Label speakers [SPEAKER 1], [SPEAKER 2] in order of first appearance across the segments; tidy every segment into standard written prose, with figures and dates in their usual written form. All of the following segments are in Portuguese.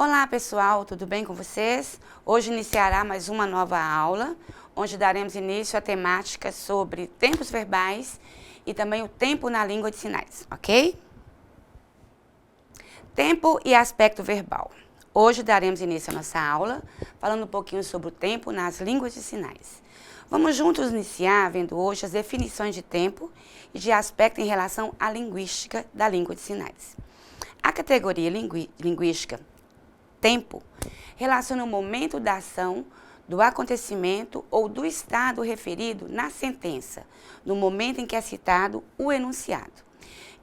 [SPEAKER 1] Olá pessoal, tudo bem com vocês? Hoje iniciará mais uma nova aula, onde daremos início à temática sobre tempos verbais e também o tempo na língua de sinais, ok? Tempo e aspecto verbal. Hoje daremos início à nossa aula, falando um pouquinho sobre o tempo nas línguas de sinais. Vamos juntos iniciar vendo hoje as definições de tempo e de aspecto em relação à linguística da língua de sinais. A categoria linguística tempo relaciona o momento da ação, do acontecimento ou do estado referido na sentença, no momento em que é citado o enunciado.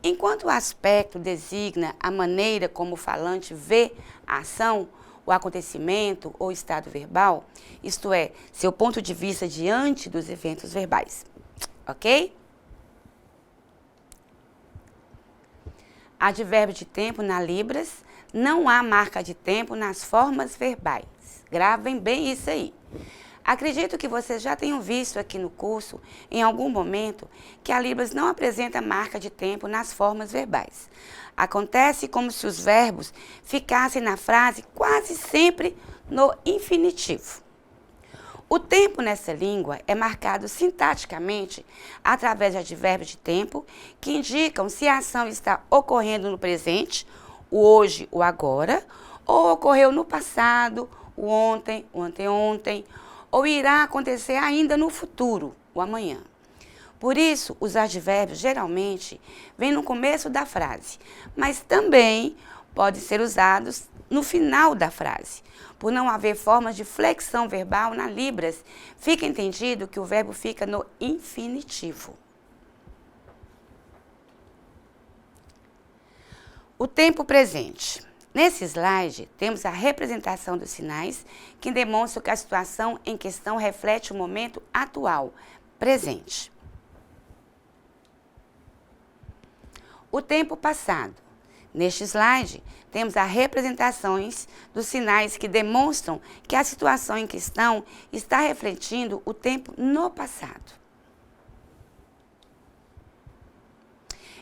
[SPEAKER 1] Enquanto o aspecto designa a maneira como o falante vê a ação, o acontecimento ou estado verbal, isto é, seu ponto de vista diante dos eventos verbais. Ok? Advérbio de tempo na Libras, não há marca de tempo nas formas verbais. Gravem bem isso aí. Acredito que vocês já tenham visto aqui no curso, em algum momento, que a Libras não apresenta marca de tempo nas formas verbais. Acontece como se os verbos ficassem na frase quase sempre no infinitivo. O tempo nessa língua é marcado sintaticamente através de advérbios de tempo que indicam se a ação está ocorrendo no presente, o hoje, o agora, ou ocorreu no passado, o ontem, o anteontem, ou irá acontecer ainda no futuro, o amanhã. Por isso, os advérbios geralmente vêm no começo da frase, mas também podem ser usados no final da frase. Por não haver formas de flexão verbal na Libras, fica entendido que o verbo fica no infinitivo. O tempo presente. Nesse slide, temos a representação dos sinais que demonstram que a situação em questão reflete o momento atual, presente. O tempo passado. Neste slide, temos as representações dos sinais que demonstram que a situação em questão está refletindo o tempo no passado.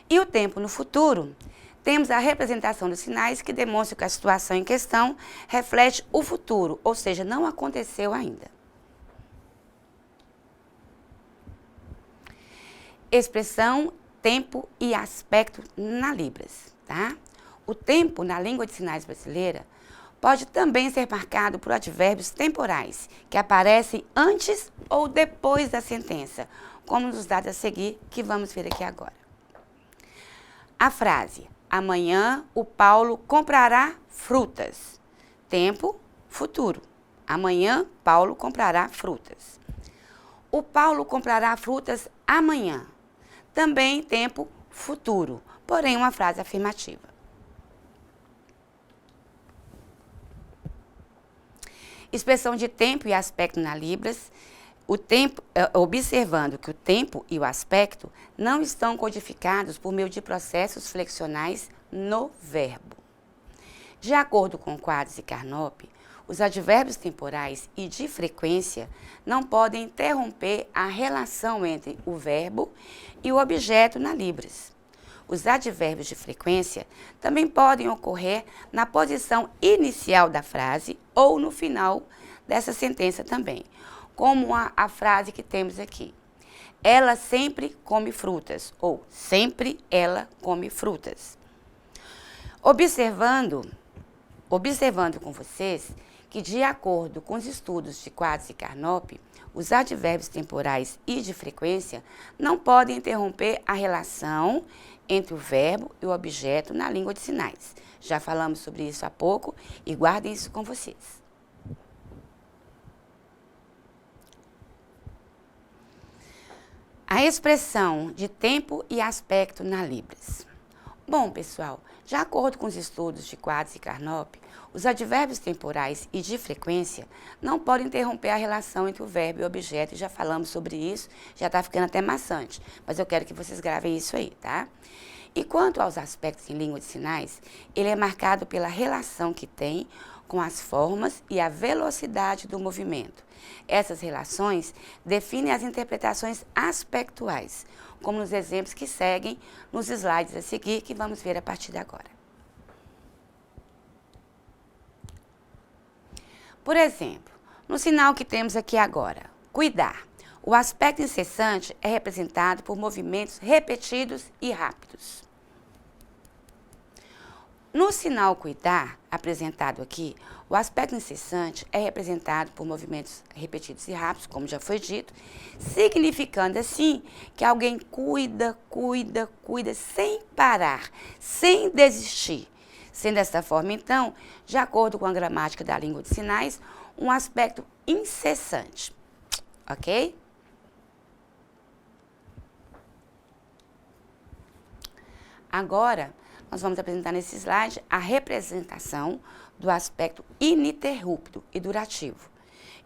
[SPEAKER 1] E o tempo no futuro, temos a representação dos sinais que demonstram que a situação em questão reflete o futuro, ou seja, não aconteceu ainda. Expressão, tempo e aspecto na Libras, tá? O tempo na língua de sinais brasileira pode também ser marcado por advérbios temporais, que aparecem antes ou depois da sentença, como nos dados a seguir, que vamos ver aqui agora. A frase, amanhã o Paulo comprará frutas. Tempo, futuro. Amanhã Paulo comprará frutas. O Paulo comprará frutas amanhã. Também tempo, futuro, porém uma frase afirmativa. Expressão de tempo e aspecto na Libras, observando que o tempo e o aspecto não estão codificados por meio de processos flexionais no verbo. De acordo com Quadros e Carnop, os advérbios temporais e de frequência não podem interromper a relação entre o verbo e o objeto na Libras. Os advérbios de frequência também podem ocorrer na posição inicial da frase ou no final dessa sentença também, como a frase que temos aqui. Ela sempre come frutas, ou sempre ela come frutas. Observando com vocês que, de acordo com os estudos de Quadros e Carnop, os advérbios temporais e de frequência não podem interromper a relação entre o verbo e o objeto na língua de sinais. Já falamos sobre isso há pouco e guardem isso com vocês. A expressão de tempo e aspecto na Libras. Bom, pessoal, de acordo com os estudos de Quadros e Carnop, os advérbios temporais e de frequência não podem interromper a relação entre o verbo e o objeto, e já falamos sobre isso, já está ficando até maçante, mas eu quero que vocês gravem isso aí, tá? E quanto aos aspectos em língua de sinais, ele é marcado pela relação que tem com as formas e a velocidade do movimento. Essas relações definem as interpretações aspectuais, como nos exemplos que seguem nos slides a seguir, que vamos ver a partir de agora. Por exemplo, no sinal que temos aqui agora, cuidar. O aspecto incessante é representado por movimentos repetidos e rápidos. No sinal cuidar, apresentado aqui, o aspecto incessante é representado por movimentos repetidos e rápidos, como já foi dito, significando assim que alguém cuida, sem parar, sem desistir. Sendo desta forma, então, de acordo com a gramática da língua de sinais, um aspecto incessante, ok? Agora, nós vamos apresentar nesse slide a representação do aspecto ininterrupto e durativo.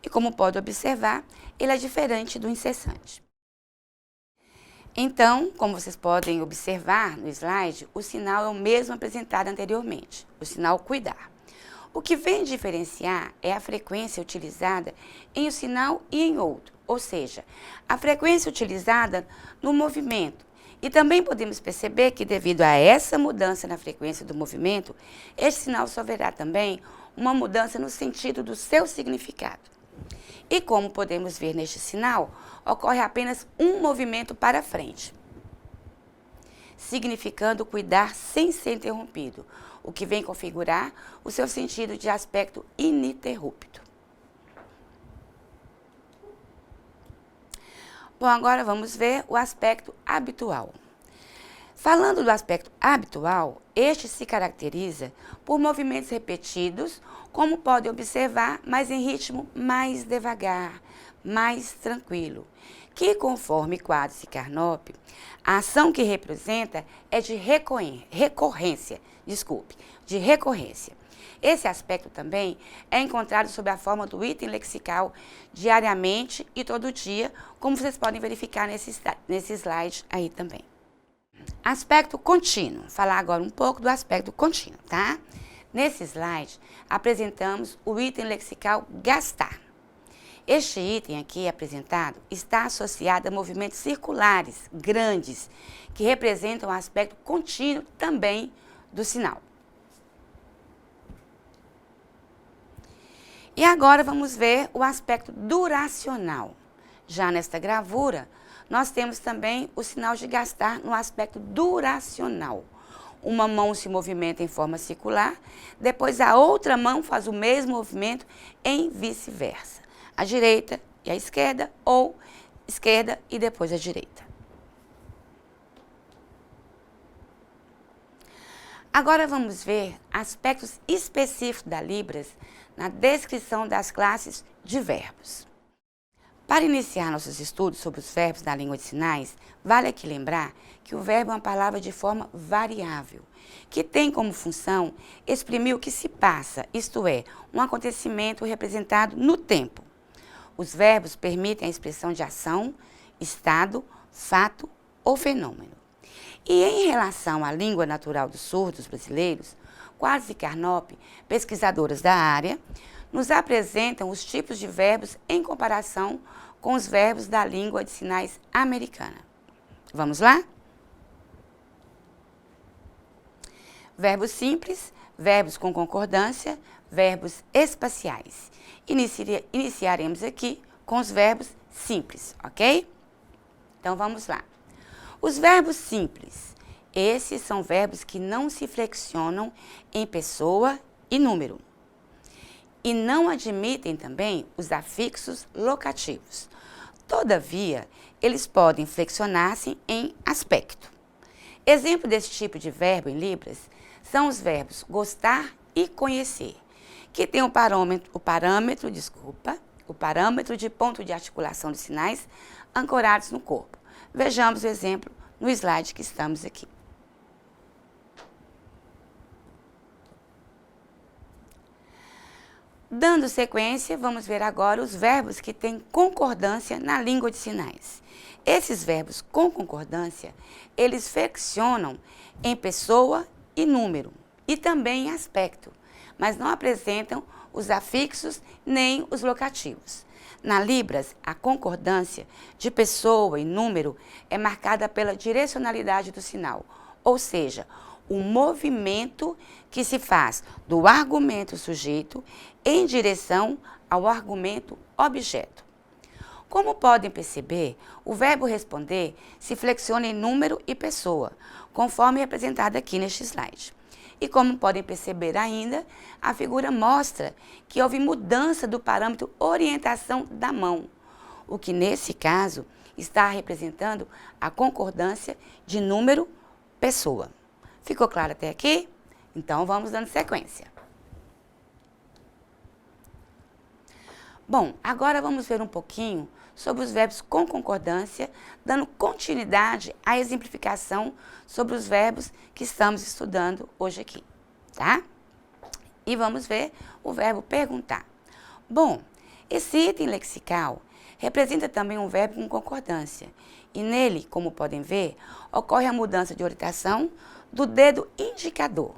[SPEAKER 1] E como pode observar, ele é diferente do incessante. Então, como vocês podem observar no slide, o sinal é o mesmo apresentado anteriormente, o sinal cuidar. O que vem diferenciar é a frequência utilizada em um sinal e em outro, ou seja, a frequência utilizada no movimento. E também podemos perceber que, devido a essa mudança na frequência do movimento, este sinal sofrerá também uma mudança no sentido do seu significado. E como podemos ver neste sinal, ocorre apenas um movimento para frente, significando cuidar sem ser interrompido, o que vem configurar o seu sentido de aspecto ininterrupto. Bom, agora vamos ver o aspecto habitual. Falando do aspecto habitual, este se caracteriza por movimentos repetidos, como podem observar, mas em ritmo mais devagar, mais tranquilo, que conforme Quadros e Carnop, a ação que representa é de recorrência. Esse aspecto também é encontrado sob a forma do item lexical diariamente e todo dia, como vocês podem verificar nesse slide aí também. Aspecto contínuo. Falar agora um pouco do aspecto contínuo, tá? Nesse slide, apresentamos o item lexical gastar. Este item aqui apresentado está associado a movimentos circulares, grandes, que representam o aspecto contínuo também do sinal. E agora vamos ver o aspecto duracional. Já nesta gravura, nós temos também o sinal de gastar no aspecto duracional. Uma mão se movimenta em forma circular, depois a outra mão faz o mesmo movimento em vice-versa. A direita e a esquerda, ou esquerda e depois a direita. Agora vamos ver aspectos específicos da Libras na descrição das classes de verbos. Para iniciar nossos estudos sobre os verbos da língua de sinais, vale aqui lembrar que o verbo é uma palavra de forma variável, que tem como função exprimir o que se passa, isto é, um acontecimento representado no tempo. Os verbos permitem a expressão de ação, estado, fato ou fenômeno. E em relação à língua natural dos surdos brasileiros, Quadros e Carnop, pesquisadoras da área, nos apresentam os tipos de verbos em comparação com os verbos da língua de sinais americana. Vamos lá? Verbos simples, verbos com concordância, verbos espaciais. Iniciaremos aqui com os verbos simples, ok? Então vamos lá. Os verbos simples, esses são verbos que não se flexionam em pessoa e número. E não admitem também os afixos locativos. Todavia, eles podem flexionar-se em aspecto. Exemplo desse tipo de verbo em Libras são os verbos gostar e conhecer, que tem o parâmetro de ponto de articulação de sinais ancorados no corpo. Vejamos o exemplo no slide que estamos aqui. Dando sequência, vamos ver agora os verbos que têm concordância na língua de sinais. Esses verbos com concordância, eles flexionam em pessoa e número, e também em aspecto, mas não apresentam os afixos nem os locativos. Na Libras, a concordância de pessoa e número é marcada pela direcionalidade do sinal, ou seja, o movimento que se faz do argumento sujeito em direção ao argumento objeto. Como podem perceber, o verbo responder se flexiona em número e pessoa, conforme representado aqui neste slide. E como podem perceber ainda, a figura mostra que houve mudança do parâmetro orientação da mão, o que nesse caso está representando a concordância de número, pessoa. Ficou claro até aqui? Então vamos dando sequência. Bom, agora vamos ver um pouquinho sobre os verbos com concordância, dando continuidade à exemplificação sobre os verbos que estamos estudando hoje aqui, tá? E vamos ver o verbo perguntar. Bom, esse item lexical representa também um verbo com concordância, e nele, como podem ver, ocorre a mudança de orientação do dedo indicador.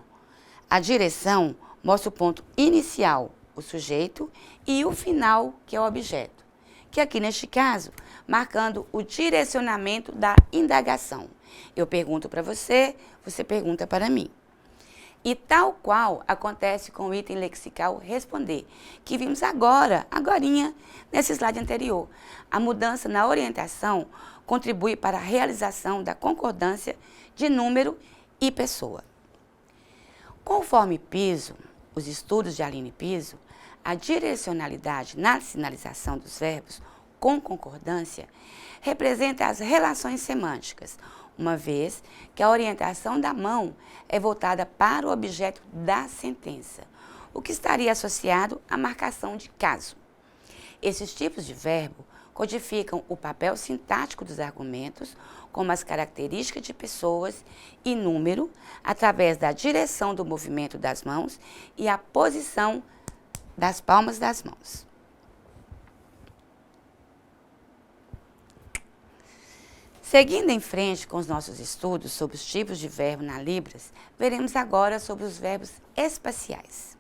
[SPEAKER 1] A direção mostra o ponto inicial, o sujeito, e o final, que é o objeto, que aqui neste caso, marcando o direcionamento da indagação. Eu pergunto para você, você pergunta para mim. E tal qual acontece com o item lexical responder, que vimos agorinha, nesse slide anterior. A mudança na orientação contribui para a realização da concordância de número e pessoa. Conforme Piso, os estudos de Aline Piso, a direcionalidade na sinalização dos verbos com concordância representa as relações semânticas, uma vez que a orientação da mão é voltada para o objeto da sentença, o que estaria associado à marcação de caso. Esses tipos de verbo codificam o papel sintático dos argumentos, como as características de pessoas e número, através da direção do movimento das mãos e a posição das palmas das mãos. Seguindo em frente com os nossos estudos sobre os tipos de verbo na Libras, veremos agora sobre os verbos espaciais.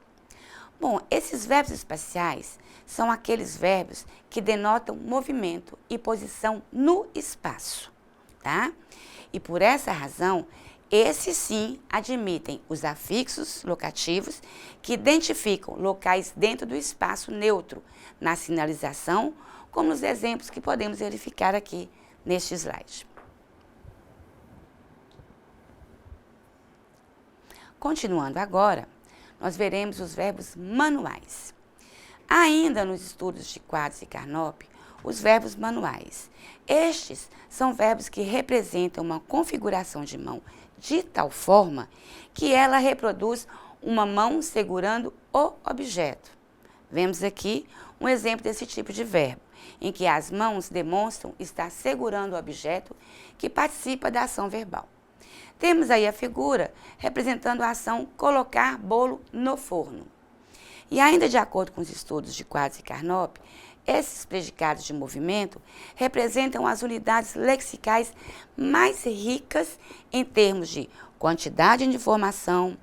[SPEAKER 1] Bom, esses verbos espaciais são aqueles verbos que denotam movimento e posição no espaço, tá? E por essa razão, esses sim admitem os afixos locativos que identificam locais dentro do espaço neutro na sinalização, como nos exemplos que podemos verificar aqui neste slide. Continuando agora, nós veremos os verbos manuais. Ainda nos estudos de Quadros e Carnop, os verbos manuais. Estes são verbos que representam uma configuração de mão de tal forma que ela reproduz uma mão segurando o objeto. Vemos aqui um exemplo desse tipo de verbo, em que as mãos demonstram estar segurando o objeto que participa da ação verbal. Temos aí a figura representando a ação colocar bolo no forno. E ainda de acordo com os estudos de Quadros e Carnop, esses predicados de movimento representam as unidades lexicais mais ricas em termos de quantidade de informação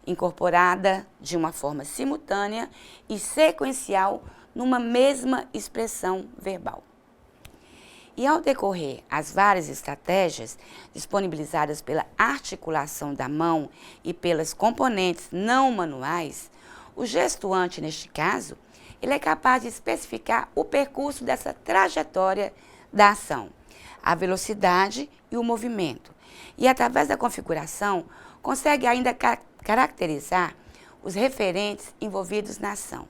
[SPEAKER 1] incorporada de uma forma simultânea e sequencial numa mesma expressão verbal. E ao decorrer as várias estratégias disponibilizadas pela articulação da mão e pelas componentes não manuais, o gestuante, neste caso, ele é capaz de especificar o percurso dessa trajetória da ação, a velocidade e o movimento. E através da configuração, consegue ainda caracterizar os referentes envolvidos na ação,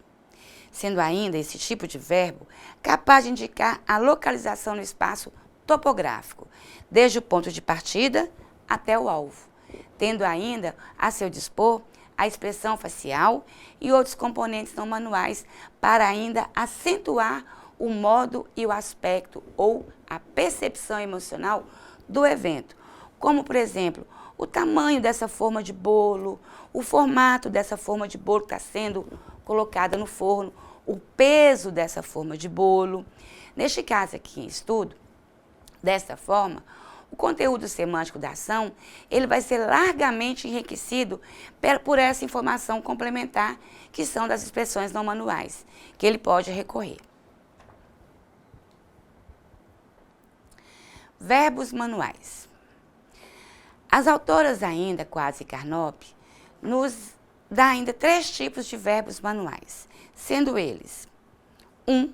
[SPEAKER 1] sendo ainda esse tipo de verbo capaz de indicar a localização no espaço topográfico, desde o ponto de partida até o alvo, tendo ainda a seu dispor a expressão facial e outros componentes não manuais para ainda acentuar o modo e o aspecto ou a percepção emocional do evento, como, por exemplo, o tamanho dessa forma de bolo, o formato dessa forma de bolo que está sendo colocada no forno, o peso dessa forma de bolo. Neste caso aqui em estudo, desta forma, o conteúdo semântico da ação, ele vai ser largamente enriquecido por essa informação complementar, que são das expressões não manuais, que ele pode recorrer. Verbos manuais. As autoras ainda, Quadros e Carnop, nos dá ainda 3 tipos de verbos manuais, sendo eles: 1.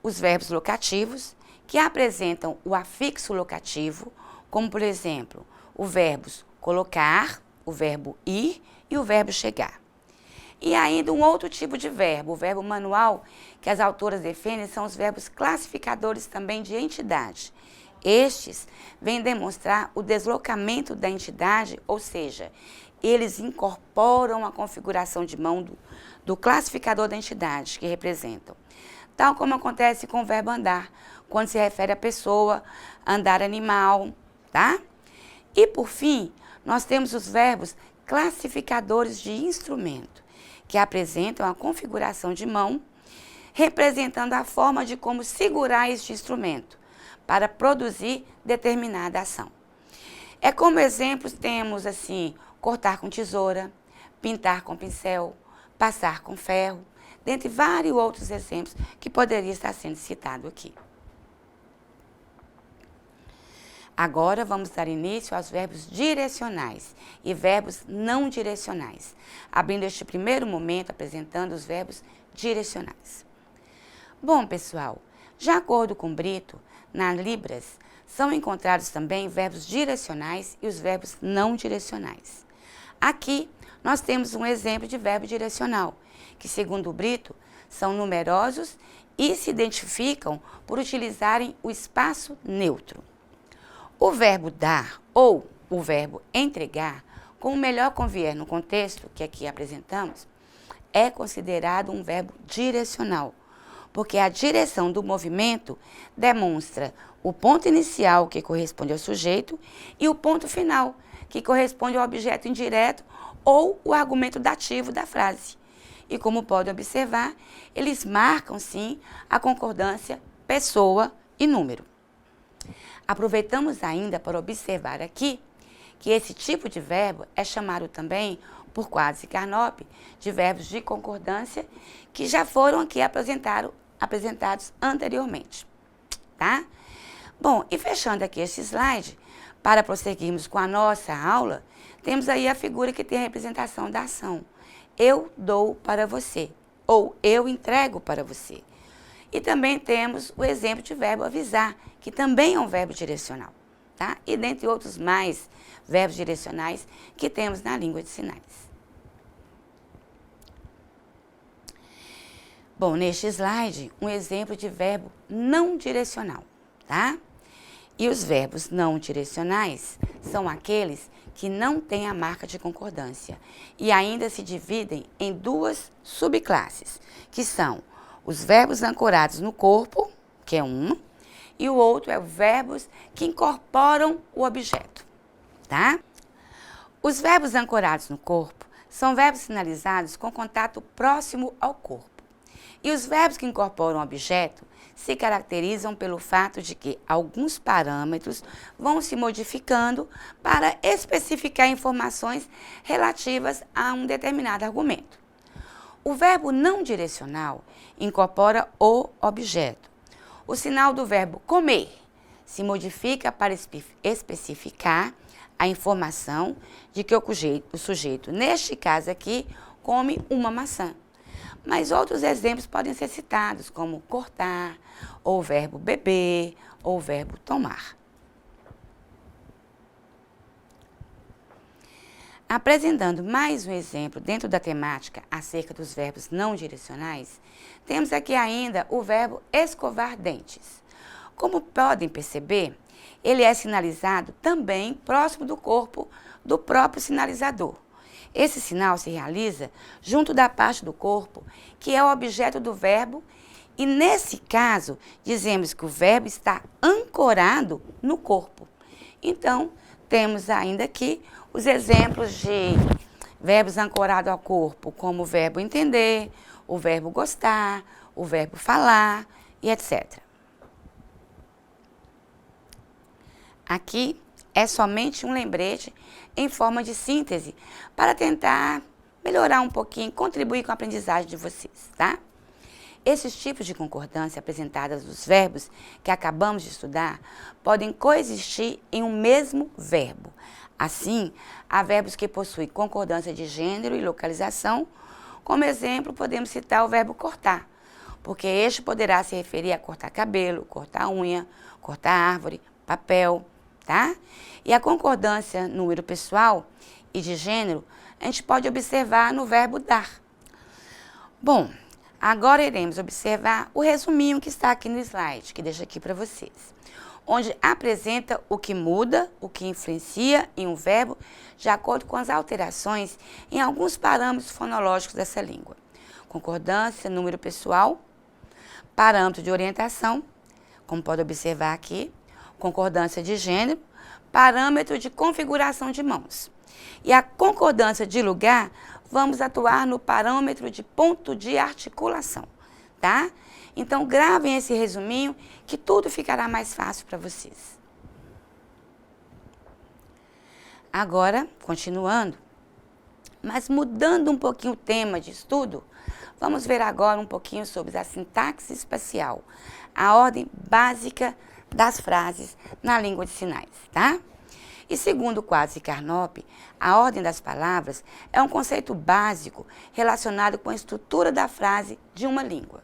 [SPEAKER 1] Os verbos locativos, que apresentam o afixo locativo, como, por exemplo, o verbo colocar, o verbo ir e o verbo chegar. E ainda um outro tipo de verbo, o verbo manual, que as autoras defendem, são os verbos classificadores também de entidade. Estes vêm demonstrar o deslocamento da entidade, ou seja, eles incorporam a configuração de mão do classificador da entidade que representam. Tal como acontece com o verbo andar, quando se refere à pessoa, andar animal, tá? E por fim, nós temos os verbos classificadores de instrumento, que apresentam a configuração de mão, representando a forma de como segurar este instrumento para produzir determinada ação. É como exemplos temos assim, cortar com tesoura, pintar com pincel, passar com ferro, dentre vários outros exemplos que poderia estar sendo citado aqui. Agora vamos dar início aos verbos direcionais e verbos não direcionais, abrindo este primeiro momento apresentando os verbos direcionais. Bom, pessoal, de acordo com Brito, nas Libras, são encontrados também verbos direcionais e os verbos não direcionais. Aqui, nós temos um exemplo de verbo direcional, que, segundo o Brito, são numerosos e se identificam por utilizarem o espaço neutro. O verbo dar ou o verbo entregar, como melhor convier no contexto que aqui apresentamos, é considerado um verbo direcional, porque a direção do movimento demonstra o ponto inicial, que corresponde ao sujeito, e o ponto final, que corresponde ao objeto indireto ou o argumento dativo da frase. E como podem observar, eles marcam, sim, a concordância pessoa e número. Aproveitamos ainda para observar aqui que esse tipo de verbo é chamado também, por Quadros e Carnop, de verbos de concordância, que já foram aqui apresentados anteriormente, tá? Bom, e fechando aqui este slide, para prosseguirmos com a nossa aula, temos aí a figura que tem a representação da ação. Eu dou para você, ou eu entrego para você. E também temos o exemplo de verbo avisar, que também é um verbo direcional, tá? E dentre outros mais verbos direcionais que temos na língua de sinais. Bom, neste slide, um exemplo de verbo não direcional, tá? E os verbos não direcionais são aqueles que não têm a marca de concordância e ainda se dividem em 2 subclasses, que são os verbos ancorados no corpo, que é um, e o outro é os verbos que incorporam o objeto, tá? Os verbos ancorados no corpo são verbos sinalizados com contato próximo ao corpo. E os verbos que incorporam o objeto se caracterizam pelo fato de que alguns parâmetros vão se modificando para especificar informações relativas a um determinado argumento. O verbo não direcional incorpora o objeto. O sinal do verbo comer se modifica para especificar a informação de que o sujeito, neste caso aqui, come uma maçã. Mas outros exemplos podem ser citados, como cortar, ou o verbo beber, ou o verbo tomar. Apresentando mais um exemplo dentro da temática acerca dos verbos não direcionais, temos aqui ainda o verbo escovar dentes. Como podem perceber, ele é sinalizado também próximo do corpo do próprio sinalizador. Esse sinal se realiza junto da parte do corpo que é o objeto do verbo e, nesse caso, dizemos que o verbo está ancorado no corpo. Então, temos ainda aqui os exemplos de verbos ancorados ao corpo, como o verbo entender, o verbo gostar, o verbo falar e etc. Aqui é somente um lembrete em forma de síntese para tentar melhorar um pouquinho, contribuir com a aprendizagem de vocês, tá? Esses tipos de concordância apresentadas dos verbos que acabamos de estudar podem coexistir em um mesmo verbo, Assim, há verbos que possuem concordância de gênero e localização. Como exemplo, podemos citar o verbo cortar, porque este poderá se referir a cortar cabelo, cortar unha, cortar árvore, papel, tá? E a concordância número pessoal e de gênero, a gente pode observar no verbo dar. Bom, agora iremos observar o resuminho que está aqui no slide, que deixo aqui para vocês, onde apresenta o que muda, o que influencia em um verbo, de acordo com as alterações em alguns parâmetros fonológicos dessa língua. Concordância, número pessoal, parâmetro de orientação, como pode observar aqui, concordância de gênero, parâmetro de configuração de mãos. E a concordância de lugar, vamos atuar no parâmetro de ponto de articulação, tá? Então, gravem esse resuminho que tudo ficará mais fácil para vocês. Agora, continuando, mas mudando um pouquinho o tema de estudo, vamos ver agora um pouquinho sobre a sintaxe espacial, a ordem básica das frases na língua de sinais, tá? E segundo Quadros e Carnop, a ordem das palavras é um conceito básico relacionado com a estrutura da frase de uma língua.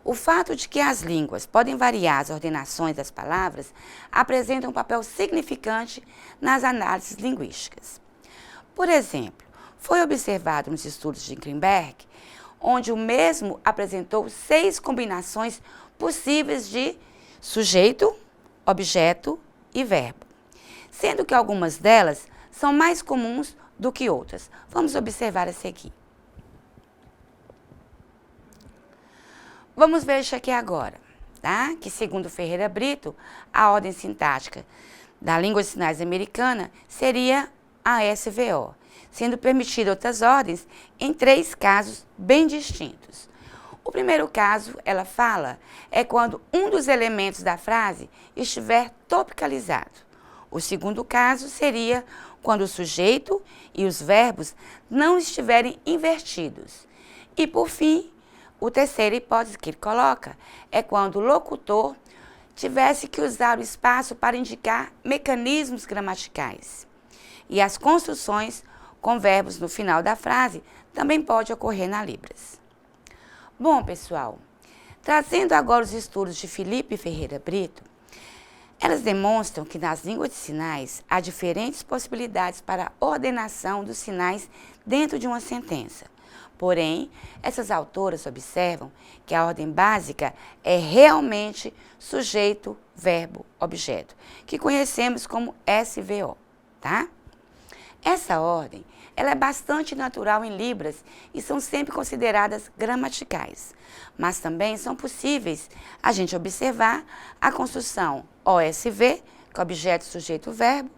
[SPEAKER 1] O fato de que as línguas podem variar as ordenações das palavras apresenta um papel significante nas análises linguísticas. Por exemplo, foi observado nos estudos de Greenberg, onde o mesmo apresentou 6 combinações possíveis de sujeito, objeto e verbo, sendo que algumas delas são mais comuns do que outras. Vamos observar a seguir. Vamos ver isso aqui agora, tá? Que segundo Ferreira Brito, a ordem sintática da língua de sinais americana seria a SVO, sendo permitidas outras ordens em 3 casos bem distintos. O primeiro caso, ela fala, é quando um dos elementos da frase estiver topicalizado. O segundo caso seria quando o sujeito e os verbos não estiverem invertidos. E, por fim, o terceira hipótese que ele coloca é quando o locutor tivesse que usar o espaço para indicar mecanismos gramaticais. E as construções com verbos no final da frase também pode ocorrer na Libras. Bom, pessoal, trazendo agora os estudos de Felipe Ferreira Brito, elas demonstram que nas línguas de sinais há diferentes possibilidades para a ordenação dos sinais dentro de uma sentença. Porém, essas autoras observam que a ordem básica é realmente sujeito, verbo, objeto, que conhecemos como SVO, tá? Essa ordem, ela é bastante natural em Libras e são sempre consideradas gramaticais, mas também são possíveis a gente observar a construção OSV, que é objeto, sujeito, verbo,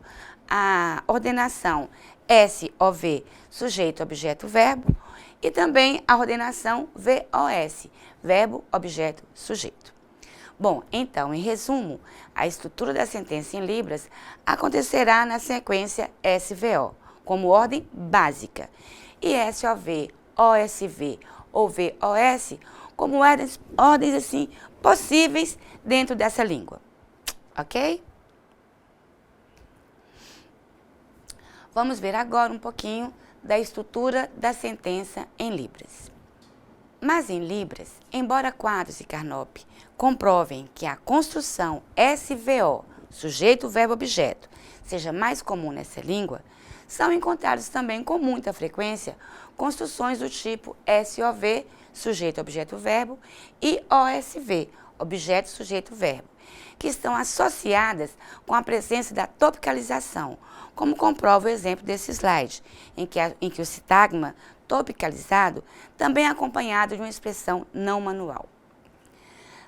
[SPEAKER 1] a ordenação SOV, sujeito, objeto, verbo, e também a ordenação VOS, verbo, objeto, sujeito. Bom, então, em resumo, a estrutura da sentença em Libras acontecerá na sequência SVO, como ordem básica, e SOV, OSV ou VOS como ordens assim, possíveis dentro dessa língua. Ok? Vamos ver agora um pouquinho da estrutura da sentença em Libras. Mas em Libras, embora Quadros e Carnop comprovem que a construção SVO, sujeito, verbo, objeto, seja mais comum nessa língua, são encontrados também com muita frequência construções do tipo SOV, sujeito, objeto, verbo, e OSV, objeto, sujeito, verbo, que estão associadas com a presença da topicalização, como comprova o exemplo desse slide, em que o sintagma topicalizado também é acompanhado de uma expressão não manual.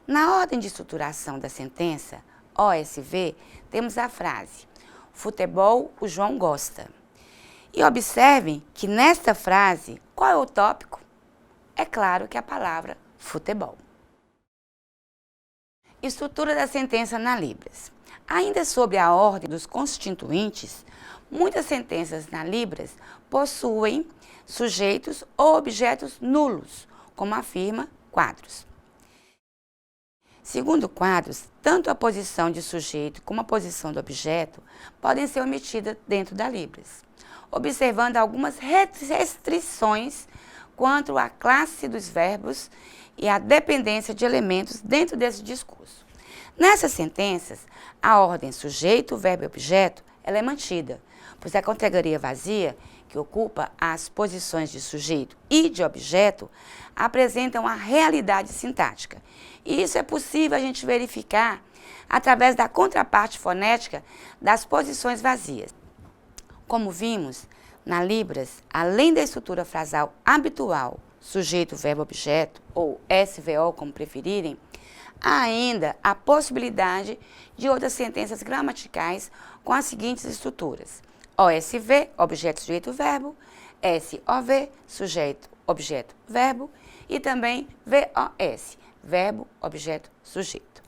[SPEAKER 1] Na ordem de estruturação da sentença, OSV, temos a frase, futebol o João gosta. E observem que nesta frase, qual é o tópico? É claro que a palavra futebol. Estrutura da sentença na Libras. Ainda sobre a ordem dos constituintes, muitas sentenças na Libras possuem sujeitos ou objetos nulos, como afirma Quadros. Segundo quadros, tanto a posição de sujeito como a posição do objeto podem ser omitidas dentro da Libras, observando algumas restrições quanto à classe dos verbos e à dependência de elementos dentro desse discurso. Nessas sentenças, a ordem sujeito, verbo e objeto ela é mantida, pois a categoria vazia, que ocupa as posições de sujeito e de objeto, apresentam a realidade sintática. E isso é possível a gente verificar através da contraparte fonética das posições vazias. Como vimos, na Libras, além da estrutura frasal habitual, sujeito, verbo, objeto, ou SVO, como preferirem, há ainda a possibilidade de outras sentenças gramaticais com as seguintes estruturas: OSV, objeto, sujeito, verbo, SOV, sujeito, objeto, verbo, e também VOS, verbo, objeto, sujeito.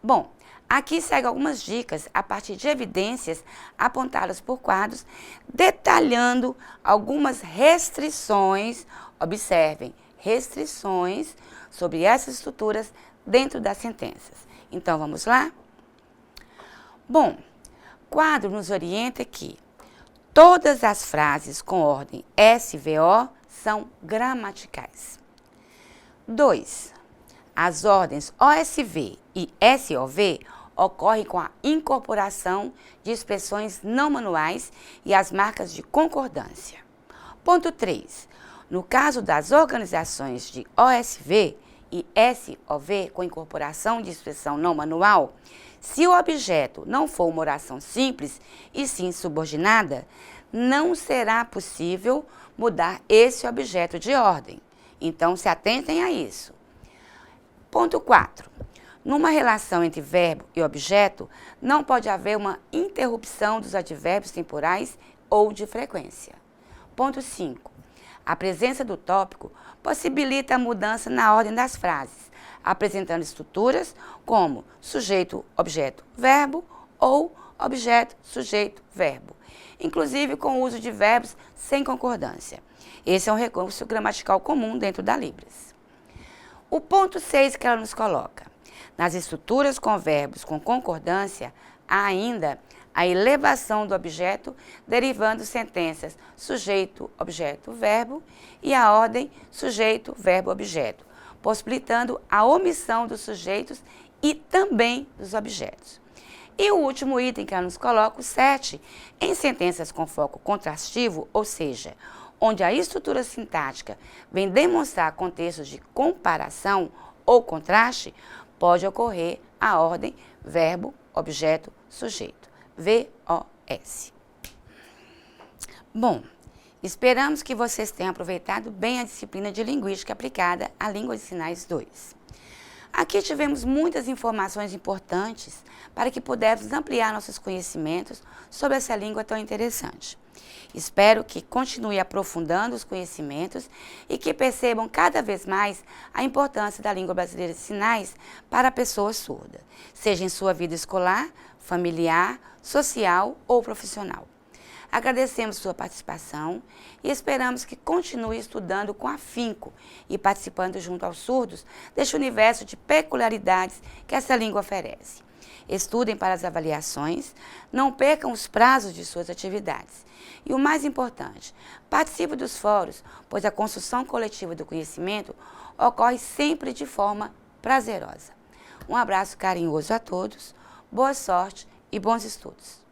[SPEAKER 1] Bom, aqui segue algumas dicas a partir de evidências apontadas por quadros, detalhando algumas restrições, observem, restrições sobre essas estruturas dentro das sentenças. Então, vamos lá? Bom, quadro nos orienta que todas as frases com ordem SVO são gramaticais. 2. As ordens OSV e SOV ocorrem com a incorporação de expressões não manuais e as marcas de concordância. Ponto 3. No caso das organizações de OSV e SOV com incorporação de expressão não manual, se o objeto não for uma oração simples e sim subordinada, não será possível mudar esse objeto de ordem. Então, se atentem a isso. Ponto 4. Numa relação entre verbo e objeto, não pode haver uma interrupção dos advérbios temporais ou de frequência. Ponto 5. A presença do tópico possibilita a mudança na ordem das frases, apresentando estruturas como sujeito, objeto, verbo ou objeto, sujeito, verbo, inclusive com o uso de verbos sem concordância. Esse é um recurso gramatical comum dentro da Libras. O ponto 6 que ela nos coloca: nas estruturas com verbos com concordância, há ainda a elevação do objeto, derivando sentenças sujeito, objeto, verbo e a ordem sujeito, verbo, objeto, possibilitando a omissão dos sujeitos e também dos objetos. E o último item que ela nos coloca, o 7, em sentenças com foco contrastivo, ou seja, onde a estrutura sintática vem demonstrar contextos de comparação ou contraste, pode ocorrer a ordem verbo, objeto, sujeito, VOS. Bom, esperamos que vocês tenham aproveitado bem a disciplina de Linguística Aplicada à Língua de Sinais 2. Aqui tivemos muitas informações importantes para que pudéssemos ampliar nossos conhecimentos sobre essa língua tão interessante. Espero que continue aprofundando os conhecimentos e que percebam cada vez mais a importância da língua brasileira de sinais para a pessoa surda, seja em sua vida escolar, familiar, social ou profissional. Agradecemos sua participação e esperamos que continue estudando com afinco e participando junto aos surdos deste universo de peculiaridades que essa língua oferece. Estudem para as avaliações, não percam os prazos de suas atividades. E o mais importante, participe dos fóruns, pois a construção coletiva do conhecimento ocorre sempre de forma prazerosa. Um abraço carinhoso a todos, boa sorte e bons estudos.